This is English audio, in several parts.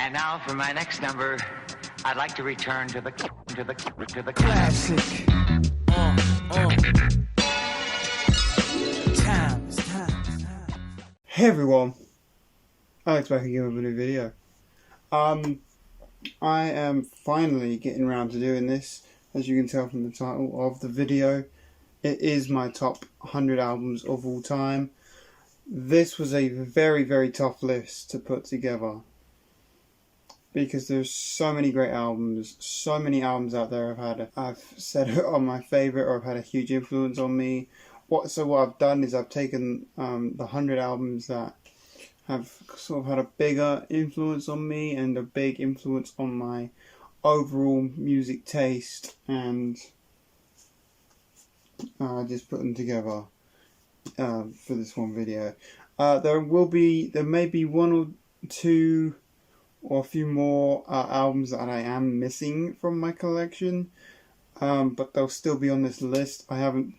And now for my next number, I'd like to return to the classic. Times. Hey everyone, Alex back again with a new video. I am finally getting around to doing this. As you can tell from the title of the video, it is my top 100 albums of all time. This was a very, very tough list to put together because there's so many great albums, so many albums out there I've said are my favourite or have had a huge influence on me. What I've done is I've taken the 100 albums that have sort of had a bigger influence on me and a big influence on my overall music taste, and just put them together for this one video. There may be one or two or a few more albums that I am missing from my collection, but they'll still be on this list. I haven't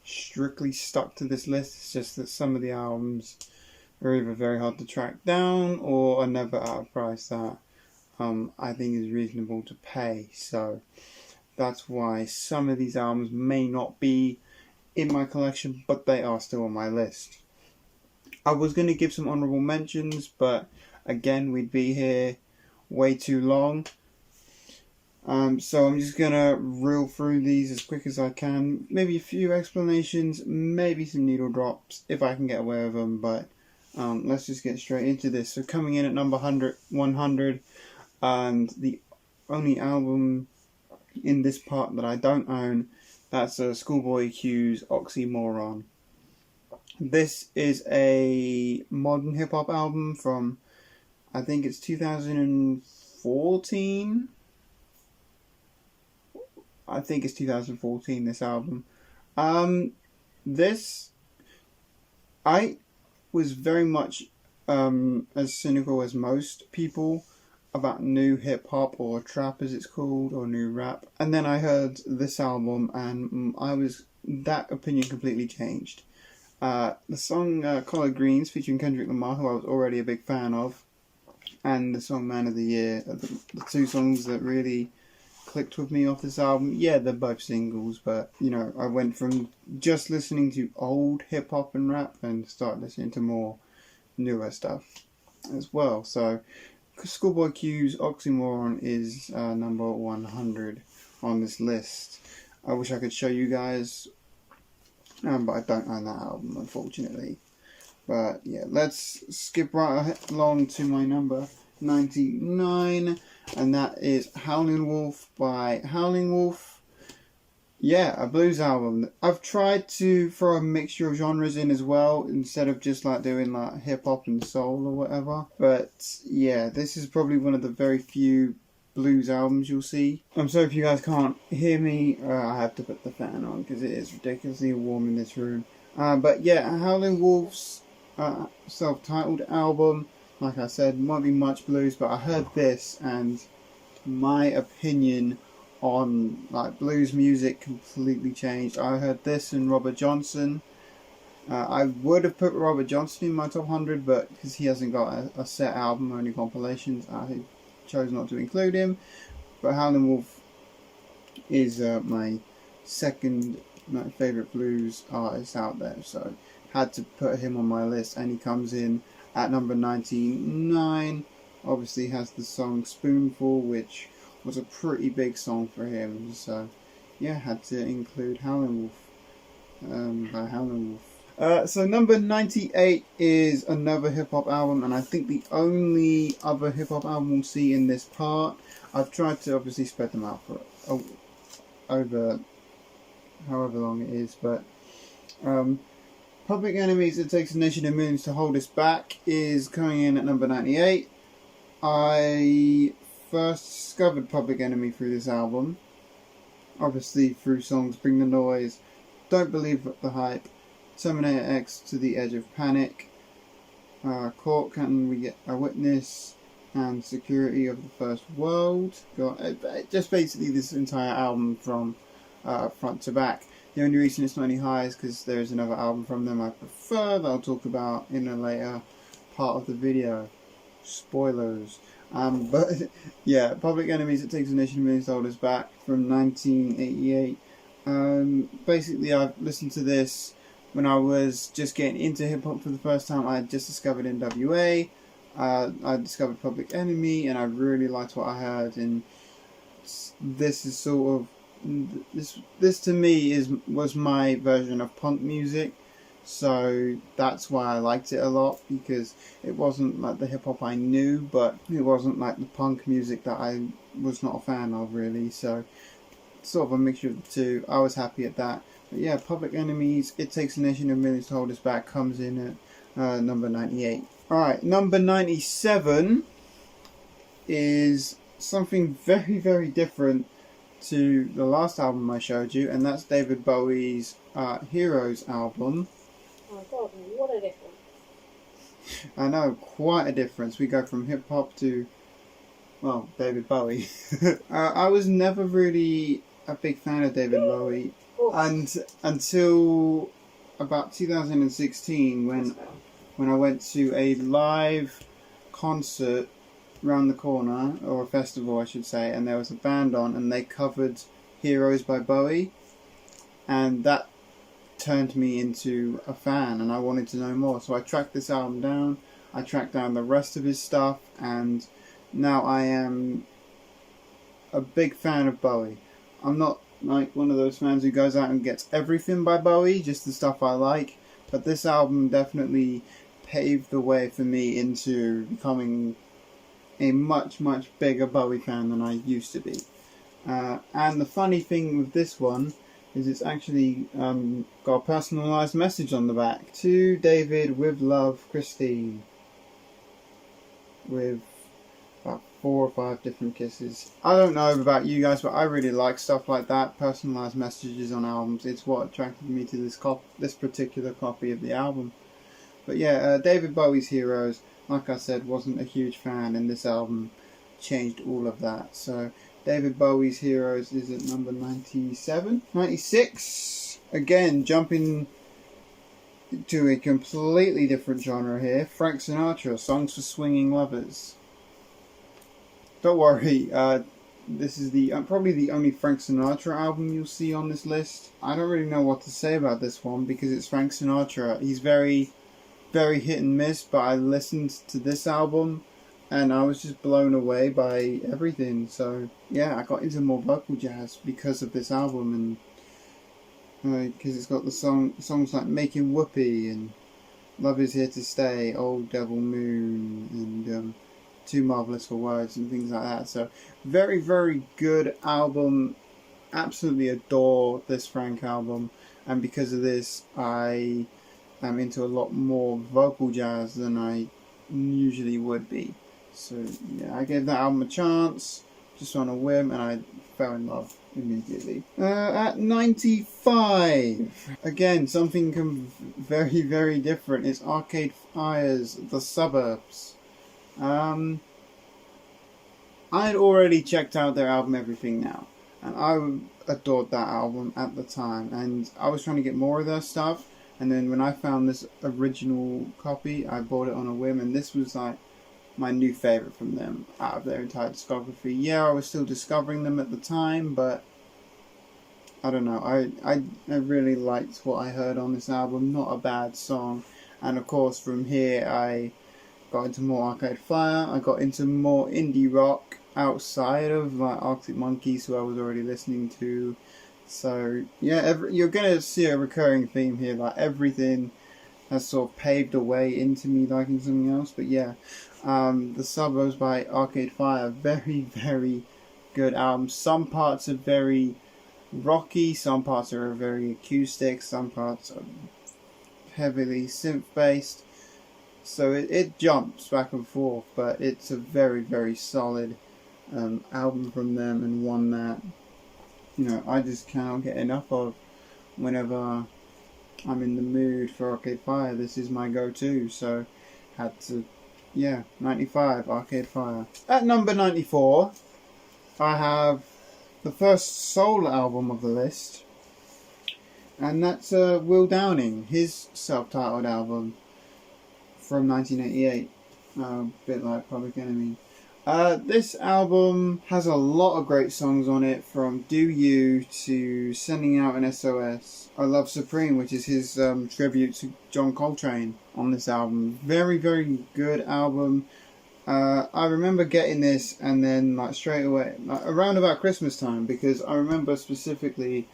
strictly stuck to this list. It's just that some of the albums are either very hard to track down or are never at a price that I think is reasonable to pay. So that's why some of these albums may not be in my collection, but they are still on my list. I was going to give some honourable mentions, but again, we'd be here way too long. So I'm just going to reel through these as quick as I can. Maybe a few explanations, maybe some needle drops, if I can get away with them, but let's just get straight into this. So coming in at number 100, and the only album in this part that I don't own, that's Schoolboy Q's Oxymoron. This is a modern hip-hop album from, I think it's 2014. I think it's 2014, this album. I was very much as cynical as most people about new hip-hop, or trap as it's called, or new rap. And then I heard this album and that opinion completely changed. The song Collard Greens featuring Kendrick Lamar, who I was already a big fan of, and the song Man of the Year, the two songs that really clicked with me off this album. Yeah, they're both singles, but you know, I went from just listening to old hip-hop and rap and started listening to more newer stuff as well. So Schoolboy Q's Oxymoron is number 100 on this list. I wish I could show you guys, but I don't own that album, unfortunately. But yeah, let's skip right along to my number 99, and that is Howlin' Wolf by Howlin' Wolf. Yeah, a blues album. I've tried to throw a mixture of genres in as well, instead of just like doing like hip hop and soul or whatever. But yeah, this is probably one of the very few blues albums you'll see. I'm sorry if you guys can't hear me. I have to put the fan on because it is ridiculously warm in this room. But yeah, Howlin' Wolf's self-titled album, like I said, might be much blues, but I heard this and my opinion on like blues music completely changed. I heard this and Robert Johnson. I would have put Robert Johnson in my top 100, but because he hasn't got a set album, only compilations, I chose not to include him. But Howlin' Wolf is my second favourite blues artist out there, so had to put him on my list, and he comes in at number 99. Obviously has the song Spoonful, which was a pretty big song for him, so yeah, had to include Howlin' Wolf by Howlin' Wolf. So number 98 is another hip-hop album, and I think the only other hip-hop album we'll see in this part. I've tried to obviously spread them out for over however long it is, but Public Enemy's It Takes a Nation of Millions to Hold Us Back is coming in at number 98. I first discovered Public Enemy through this album, obviously through songs Bring the Noise, Don't Believe the Hype, Terminator X, To the Edge of Panic, Caught, Can We Get a Witness, and Security of the First World. Just basically this entire album from front to back. The only reason it's not any higher is because there is another album from them I prefer that I'll talk about in a later part of the video. Spoilers. But yeah, Public Enemy's It Takes a Nation of Millions to Hold Us Back from 1988. Basically, I've listened to this when I was just getting into hip hop for the first time. I had just discovered NWA. I discovered Public Enemy, and I really liked what I heard. And this is sort of this to me was my version of punk music. So that's why I liked it a lot, because it wasn't like the hip hop I knew, but it wasn't like the punk music that I was not a fan of really. So sort of a mixture of the two. I was happy at that. But yeah, Public Enemy's It Takes a Nation of Millions to Hold Us Back comes in at number 98. Alright, number 97 is something very, very different to the last album I showed you, and that's David Bowie's Heroes album. Oh God, what a difference. I know, quite a difference. We go from hip hop to, well, David Bowie. I was never really a big fan of David Bowie, and until about 2016 when I went to a live concert round the corner, or a festival I should say, and there was a band on and they covered Heroes by Bowie, and that turned me into a fan and I wanted to know more. So I tracked this album down, I tracked down the rest of his stuff, and now I am a big fan of Bowie. I'm not like one of those fans who goes out and gets everything by Bowie, just the stuff I like, but this album definitely paved the way for me into becoming a much, much bigger Bowie fan than I used to be. And the funny thing with this one is it's actually got a personalised message on the back. To David, with love, Christine. With about 4 or 5 different kisses. I don't know about you guys, but I really like stuff like that. Personalised messages on albums. It's what attracted me to this particular copy of the album. But yeah, David Bowie's Heroes, like I said, wasn't a huge fan, and this album changed all of that. So David Bowie's Heroes is at number 97. 96, again jumping to a completely different genre here. Frank Sinatra, Songs for Swinging Lovers. Don't worry, this is probably the only Frank Sinatra album you'll see on this list. I don't really know what to say about this one because it's Frank Sinatra. He's very hit and miss, but I listened to this album and I was just blown away by everything. So yeah, I got into more vocal jazz because of this album, and because it's got the songs like Making Whoopee and Love Is Here to Stay, Old Devil Moon, and Too Marvelous for Words and things like that. So very, very good album. Absolutely adore this Frank album, and because of this I am into a lot more vocal jazz than I usually would be. So yeah, I gave that album a chance just on a whim and I fell in love immediately. At 95, again something very, very different. It's Arcade Fire's The Suburbs. I had already checked out their album Everything Now, and I adored that album at the time, and I was trying to get more of their stuff. And then when I found this original copy, I bought it on a whim, and this was like my new favourite from them out of their entire discography. Yeah, I was still discovering them at the time, but I don't know, I really liked what I heard on this album. Not a bad song. And of course from here I got into more Arcade Fire, I got into more indie rock outside of like Arctic Monkeys, who I was already listening to. So yeah, you're gonna see a recurring theme here. Like everything has sort of paved the way into me liking something else. But yeah, The Suburbs by Arcade Fire, very, very good album. Some parts are very rocky, some parts are very acoustic, some parts are heavily synth based. So it jumps back and forth, but it's a very, very solid album from them, and one that, you know, I just cannot get enough of whenever I'm in the mood for Arcade Fire. This is my go-to, so had to, yeah, 95, Arcade Fire. At number 94, I have the first soul album of the list, and that's Will Downing, his self-titled album from 1988. A bit like Public Enemy. This album has a lot of great songs on it, from Do You to Sending Out an SOS. I love Supreme, which is his tribute to John Coltrane on this album. Very, very good album. I remember getting this and then like straight away, like, around about Christmas time, because I remember specifically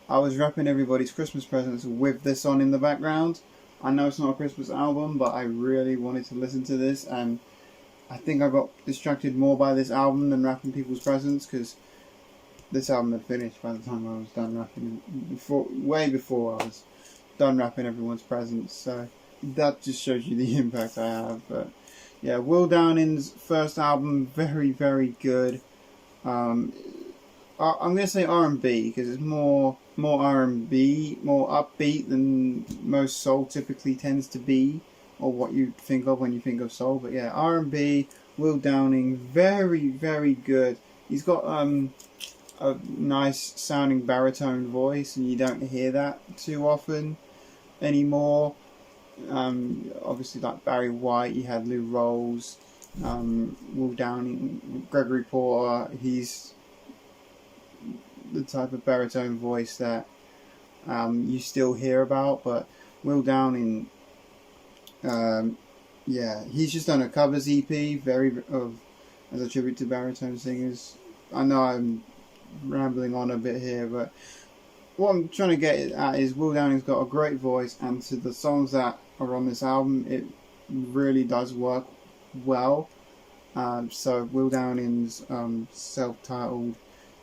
I was wrapping everybody's Christmas presents with this on in the background. I know it's not a Christmas album, but I really wanted to listen to this, and I think I got distracted more by this album than wrapping people's presents, because this album had finished by the time I was done wrapping, way before I was done wrapping everyone's presents. So that just shows you the impact I have. But yeah, Will Downing's first album, very, very good. I'm going to say R&B, because it's more R&B, more upbeat than most soul typically tends to be, or what you think of when you think of soul. But yeah, R&B, Will Downing, very, very good. He's got a nice sounding baritone voice, and you don't hear that too often anymore. Obviously, like Barry White, you had Lou Rawls, Will Downing, Gregory Porter. He's the type of baritone voice that you still hear about, but Will Downing, yeah, he's just done a covers EP, as a tribute to baritone singers. I know I'm rambling on a bit here, but what I'm trying to get at is Will Downing's got a great voice, and to the songs that are on this album, it really does work well. So Will Downing's self-titled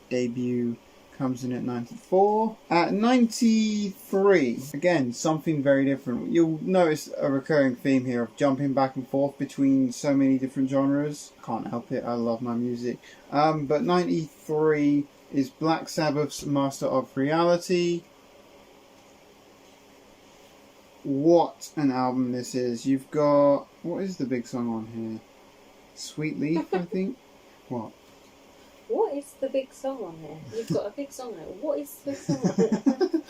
debut comes in at 94. At 93, again, something very different. You'll notice a recurring theme here of jumping back and forth between so many different genres. Can't help it, I love my music. But 93 is Black Sabbath's Master of Reality. What an album this is. You've got, what is the big song on here? Sweet Leaf, I think? What? What is the big song on there? You've got a big song on it. What is the big song on there?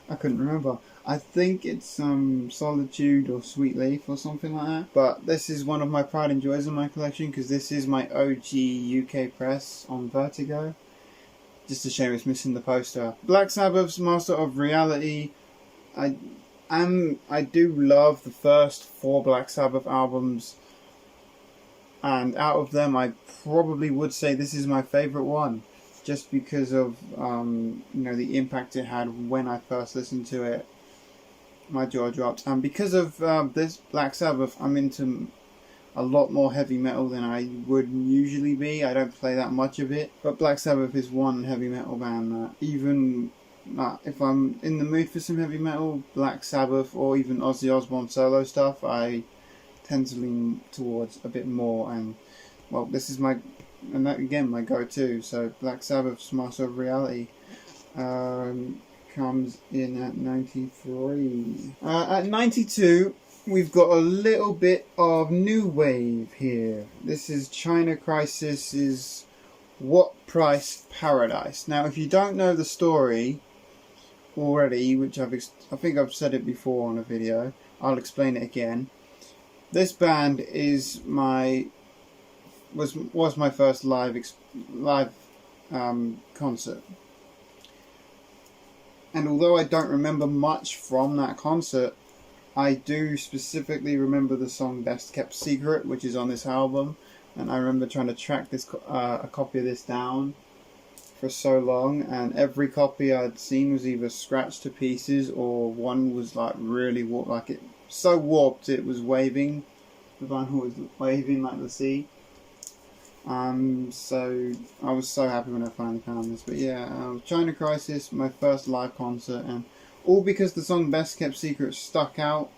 I couldn't remember. I think it's Solitude or Sweet Leaf or something like that. But this is one of my pride and joys in my collection, because this is my OG UK press on Vertigo. Just a shame it's missing the poster. Black Sabbath's Master of Reality. I do love the first 4 Black Sabbath albums, and out of them I probably would say this is my favourite one, just because of the impact it had when I first listened to it. My jaw dropped, and because of this Black Sabbath, I'm into a lot more heavy metal than I would usually be. I don't play that much of it, but Black Sabbath is one heavy metal band that even if I'm in the mood for some heavy metal, Black Sabbath or even Ozzy Osbourne solo stuff, I tend to lean towards a bit more. And well, this is my go-to. So Black Sabbath's Master of Reality comes in at 93. At 92, we've got a little bit of new wave here. This is China Crisis's What Price Paradise. Now, if you don't know the story already, which I think I've said it before on a video, I'll explain it again. This band is was my first live concert, and although I don't remember much from that concert, I do specifically remember the song Best Kept Secret, which is on this album, and I remember trying to track this a copy of this down for so long, and every copy I'd seen was either scratched to pieces, or one was like really warped, so warped it was waving. The vinyl was waving like the sea. So I was so happy when I finally found this. But yeah, China Crisis, my first live concert, and all because the song Best Kept Secret stuck out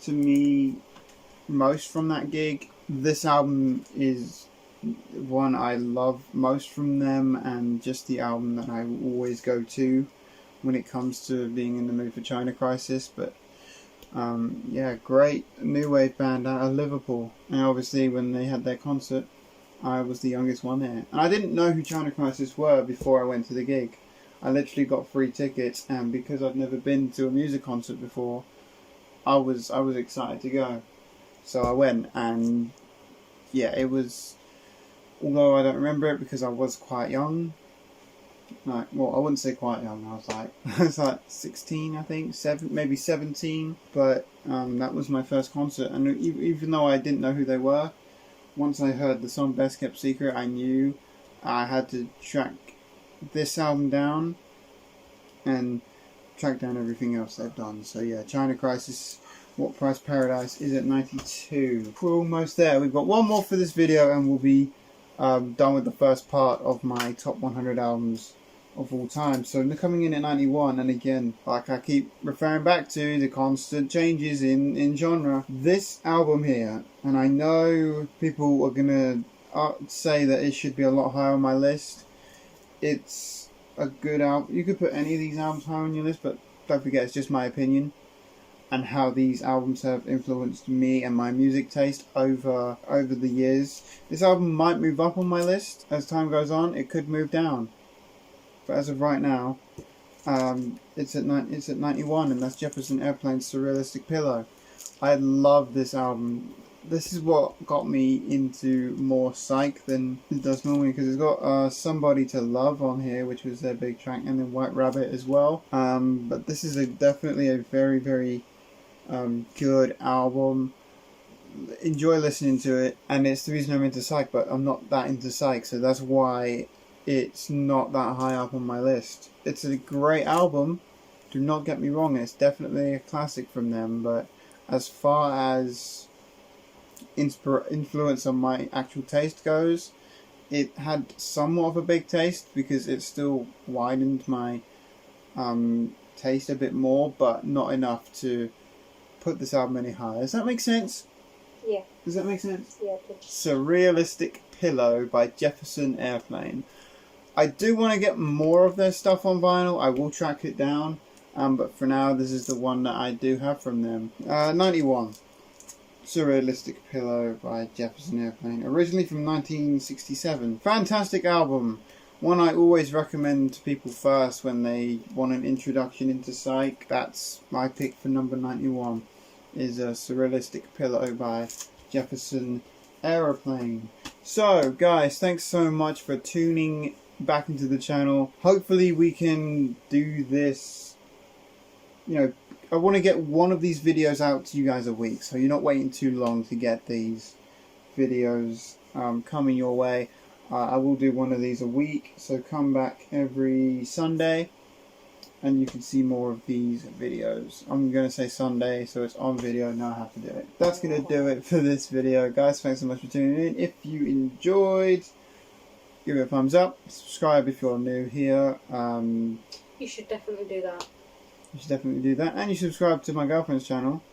to me most from that gig. This album is one I love most from them, and just the album that I always go to when it comes to being in the mood for China Crisis. But yeah, great new wave band out of Liverpool, and obviously when they had their concert, I was the youngest one there, and I didn't know who China Crisis were before I went to the gig. I literally got free tickets, and because I'd never been to a music concert before, I was excited to go. So I went, and yeah, it was, although I don't remember it because I was quite young, like, well, I wouldn't say quite young, I was like 16, I think, maybe 17, but that was my first concert, and even though I didn't know who they were, once I heard the song Best Kept Secret, I knew I had to track this album down and track down everything else they've done. So yeah, China Crisis, What Price Paradise is at 92. We're almost there. We've got one more for this video and we'll be done with the first part of my top 100 albums of all time. So coming in at 91, and again, like I keep referring back to, the constant changes in genre. This album here, and I know people are gonna say that it should be a lot higher on my list. It's a good album. You could put any of these albums higher on your list, but don't forget, it's just my opinion and how these albums have influenced me and my music taste over the years. This album might move up on my list as time goes on. It could move down, but as of right now, it's at 91, and that's Jefferson Airplane's Surrealistic Pillow. I love this album. This is what got me into more psych than it does normally, because it's got Somebody to Love on here, which was their big track, and then White Rabbit as well. But this is definitely a very, very good album. Enjoy listening to it, and it's the reason I'm into psych, but I'm not that into psych, so that's why it's not that high up on my list. It's a great album, do not get me wrong, it's definitely a classic from them, but as far as influence on my actual taste goes, it had somewhat of a big taste because it still widened my taste a bit more, but not enough to put this album any higher. Does that make sense? Yeah. Does that make sense? Yeah. Surrealistic Pillow by Jefferson Airplane. I do want to get more of their stuff on vinyl. I will track it down, but for now this is the one that I do have from them. 91. Surrealistic Pillow by Jefferson Airplane, originally from 1967. Fantastic album, one I always recommend to people first when they want an introduction into psych. That's my pick for number 91, is a Surrealistic Pillow by Jefferson Airplane. So guys, thanks so much for tuning back into the channel. Hopefully we can do this, you know, I want to get one of these videos out to you guys a week, so you're not waiting too long to get these videos coming your way. I will do one of these a week, so come back every Sunday and you can see more of these videos. I'm going to say Sunday, so it's on video, now I have to do it. That's going to do it for this video, guys. Thanks so much for tuning in. If you enjoyed, give it a thumbs up, subscribe if you're new here. You should definitely do that. You should definitely do that, and you should subscribe to my girlfriend's channel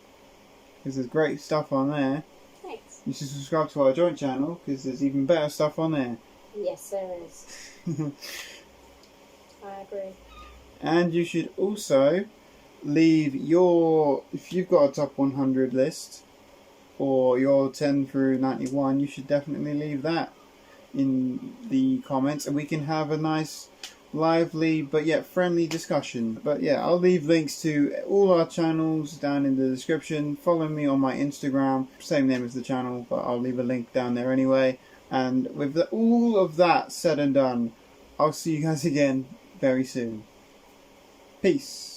because there's great stuff on there. Thanks. You should subscribe to our joint channel because there's even better stuff on there. Yes, there is. I agree. And you should also leave your, if you've got a top 100 list or your 10 through 91, you should definitely leave that in the comments, and we can have a nice, lively but yet friendly discussion. But yeah, I'll leave links to all our channels down in the description. Follow me on my Instagram, same name as the channel, but I'll leave a link down there anyway. And with all of that said and done, I'll see you guys again very soon. Peace.